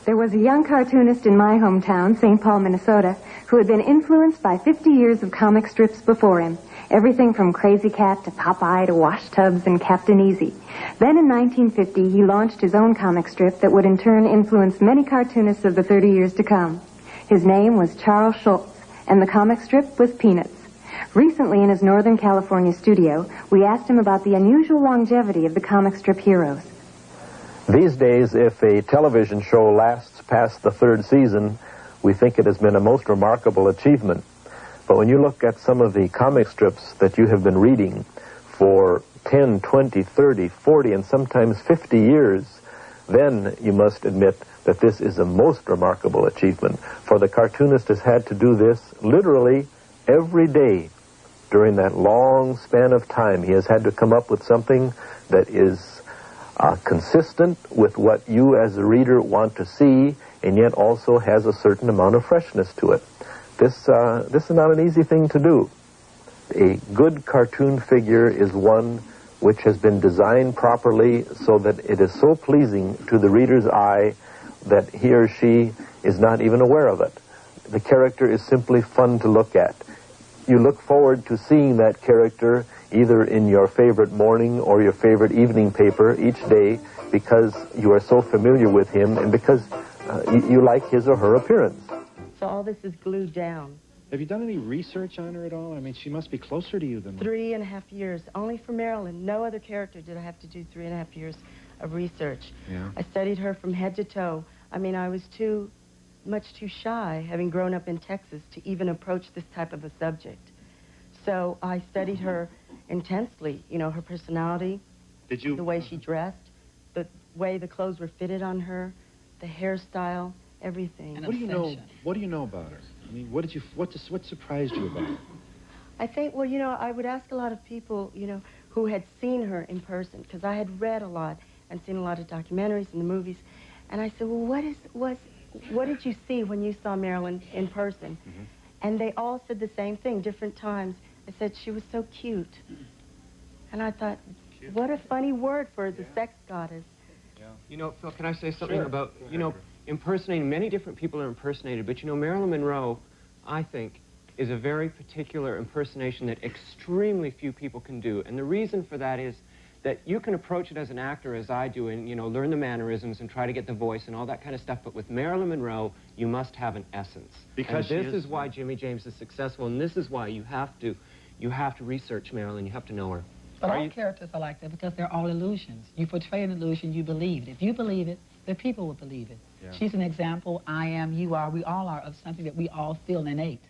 There was a young cartoonist in my hometown, St. Paul, Minnesota, who had been influenced by 50 years of comic strips before him. Everything from Crazy Cat to Popeye to Wash Tubbs and Captain Easy. Then in 1950, he launched his own comic strip that would in turn influence many cartoonists of the 30 years to come. His name was Charles Schulz, and the comic strip was Peanuts. Recently, in his Northern California studio, we asked him about the unusual longevity of the comic strip heroes. These days, if a television show lasts past the third season, we think it has been a most remarkable achievement. But when you look at some of the comic strips that you have been reading for 10, 20, 30, 40, and sometimes 50 years, then you must admit that this is a most remarkable achievement. For the cartoonist has had to do this literally every day during that long span of time. He has had to come up with something that is consistent with what you as a reader want to see, and yet also has a certain amount of freshness to it. This is not an easy thing to do. A good cartoon figure is one which has been designed properly so that it is so pleasing to the reader's eye that he or she is not even aware of it. The character is simply fun to look at. You look forward to seeing that character either in your favorite morning or your favorite evening paper each day because you are so familiar with him and because you like his or her appearance. So all this is glued down. Have you done any research on her at all? I mean, she must be closer to you than... 3.5 years. Only for Marilyn. No other character did I have to do 3.5 years of research. Yeah. I studied her from head to toe. I mean, I was much too shy, having grown up in Texas, to even approach this type of a subject. So I studied her intensely. You know, her personality, the way she dressed, the way the clothes were fitted on her, the hairstyle, everything. What do you know about her? I mean, what surprised you about her? I think, well, you know, I would ask a lot of people, you know, who had seen her in person, because I had read a lot and seen a lot of documentaries and the movies, and I said, well, what did you see when you saw Marilyn in person? Mm-hmm. And they all said the same thing, different times. I said, she was so cute. And I thought, cute. What a funny word for the sex goddess. Yeah. You know, Phil, can I say something about, you know, impersonating? Many different people are impersonated, but you know, Marilyn Monroe, I think, is a very particular impersonation that extremely few people can do. And the reason for that is that you can approach it as an actor, as I do, and, you know, learn the mannerisms and try to get the voice and all that kind of stuff. But with Marilyn Monroe, you must have an essence. Because this is why Jimmy James is successful, and this is why you have to research Marilyn. You have to know her. But all characters are like that because they're all illusions. You portray an illusion, you believe it. If you believe it, the people will believe it. Yeah. She's an example. I am, you are, we all are, of something that we all feel innate.